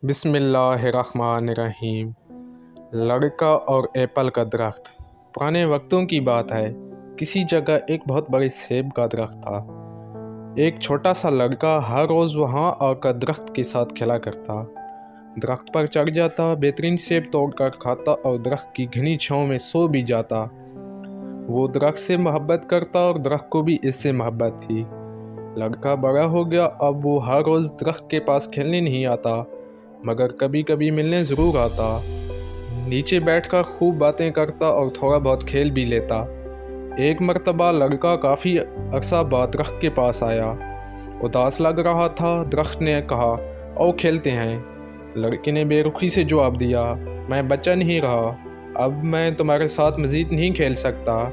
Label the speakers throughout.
Speaker 1: बिस्मिल्लाहिर्रहमानिर्रहीम। लड़का और एप्पल का दरख्त। पुराने वक्तों की बात है। किसी जगह एक बहुत बड़े सेब का दरख्त था। एक छोटा सा लड़का हर रोज़ वहाँ आकर दरख्त के साथ खेला करता, दरख्त पर चढ़ जाता, बेहतरीन सेब तोड़कर खाता और दरख्त की घनी छाँव में सो भी जाता। वो दरख्त से मोहब्बत करता और दरख्त को भी इससे मोहब्बत थी। लड़का बड़ा हो गया, अब वो हर रोज़ दरख्त के पास खेलने नहीं आता, मगर कभी कभी मिलने ज़रूर आता। नीचे बैठकर खूब बातें करता और थोड़ा बहुत खेल भी लेता। एक मर्तबा लड़का काफ़ी अरसा बाद दरख्त के पास आया। उदास लग रहा था। दरख्त ने कहा, आओ खेलते हैं। लड़के ने बेरुखी से जवाब दिया, मैं बच्चा नहीं रहा, अब मैं तुम्हारे साथ मज़ीद नहीं खेल सकता।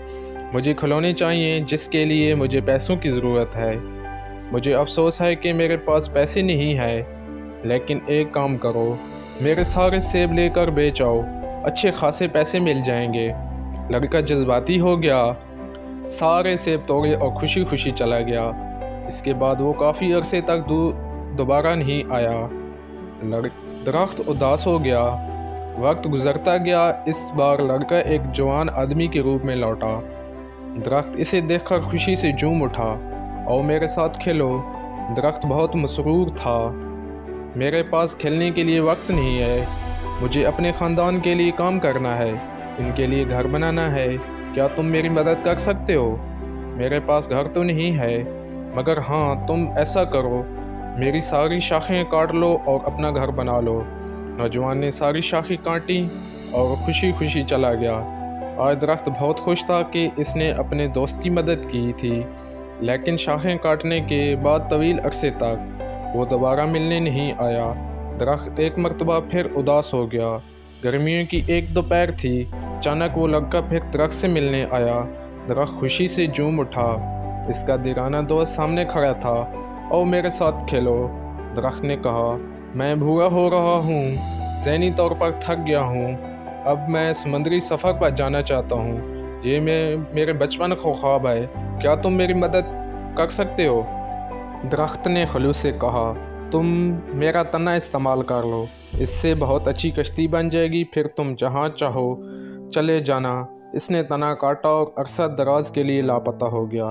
Speaker 1: मुझे खिलौने चाहिए जिसके लिए मुझे पैसों की ज़रूरत है। मुझे अफसोस है कि मेरे पास पैसे नहीं है, लेकिन एक काम करो, मेरे सारे सेब लेकर बेच आओ, अच्छे खासे पैसे मिल जाएंगे। लड़का जज्बाती हो गया, सारे सेब तोड़े और खुशी खुशी चला गया। इसके बाद वो काफ़ी अरसे तक दोबारा नहीं आया। दरख्त उदास हो गया। वक्त गुजरता गया। इस बार लड़का एक जवान आदमी के रूप में लौटा। दरख्त इसे देखकर खुशी से झूम उठा, और मेरे साथ खेलो। दरख्त बहुत मसरूर था। मेरे पास खेलने के लिए वक्त नहीं है, मुझे अपने ख़ानदान के लिए काम करना है, इनके लिए घर बनाना है। क्या तुम मेरी मदद कर सकते हो? मेरे पास घर तो नहीं है, मगर हाँ, तुम ऐसा करो, मेरी सारी शाखें काट लो और अपना घर बना लो। नौजवान ने सारी शाखें काटी और खुशी खुशी चला गया। आज दरख्त बहुत खुश था कि इसने अपने दोस्त की मदद की थी, लेकिन शाखें काटने के बाद तवील अरसे तक वो दोबारा मिलने नहीं आया। दरख्त एक मरतबा फिर उदास हो गया। गर्मियों की एक दोपहर थी। अचानक वो लड़का फिर दरख्त से मिलने आया। दरख्त खुशी से झूम उठा। इसका दीवाना दोस्त सामने खड़ा था। और मेरे साथ खेलो। दरख्त ने कहा, मैं भूखा हो रहा हूँ, ज़हनी तौर पर थक गया हूँ, अब मैं समुद्री सफ़र पर जाना चाहता हूँ। ये मेरे बचपन का ख्वाब है, क्या तुम मेरी मदद कर सकते हो? दरख्त ने खलूस से कहा, तुम मेरा तना इस्तेमाल कर लो, इससे बहुत अच्छी कश्ती बन जाएगी, फिर तुम जहाँ चाहो चले जाना। इसने तना काटा और अरसा दराज के लिए लापता हो गया।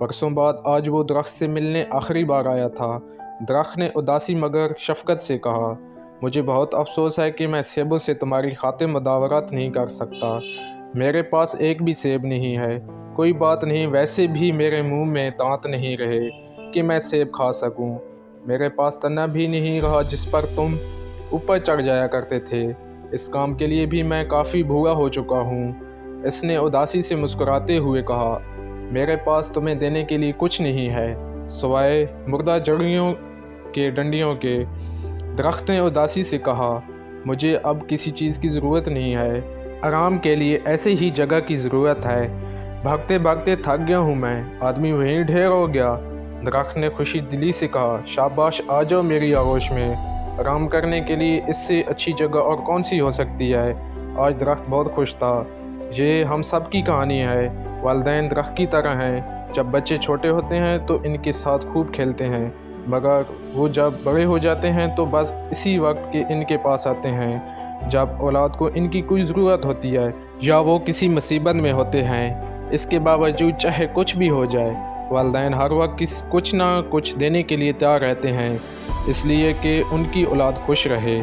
Speaker 1: बरसों बाद आज वो दरख्त से मिलने आखिरी बार आया था। दरख्त ने उदासी मगर शफकत से कहा, मुझे बहुत अफसोस है कि मैं सेबों से तुम्हारी खातिर मुदावरत नहीं कर सकता। मेरे पास एक भी सेब नहीं है। कोई बात नहीं, वैसे भी मेरे मुंह में दांत नहीं रहे कि मैं सेब खा सकूं। मेरे पास तना भी नहीं रहा जिस पर तुम ऊपर चढ़ जाया करते थे। इस काम के लिए भी मैं काफ़ी भूखा हो चुका हूँ। इसने उदासी से मुस्कुराते हुए कहा, मेरे पास तुम्हें देने के लिए कुछ नहीं है सिवाय मुर्दा जड़ियों के डंडियों के। दरख्त ने उदासी से कहा, मुझे अब किसी चीज़ की ज़रूरत नहीं है, आराम के लिए ऐसे ही जगह की ज़रूरत है। भागते भागते थक गया हूँ मैं। आदमी वहीं ढेर हो गया। दरख्त ने खुशी दिली से कहा, शाबाश, आ जाओ मेरी आगोश में। आराम करने के लिए इससे अच्छी जगह और कौन सी हो सकती है। आज दरख्त बहुत खुश था। ये हम सब की कहानी है। वालिदैन दरख्त की तरह हैं। जब बच्चे छोटे होते हैं तो इनके साथ खूब खेलते हैं, मगर वो जब बड़े हो जाते हैं तो बस इसी वक्त के इनके पास आते हैं जब औलाद को इनकी कोई ज़रूरत होती है या वो किसी मुसीबत में होते हैं। इसके बावजूद चाहे कुछ भी हो जाए, वालिदैन हर वक्त कुछ ना कुछ देने के लिए तैयार रहते हैं, इसलिए कि उनकी औलाद खुश रहे।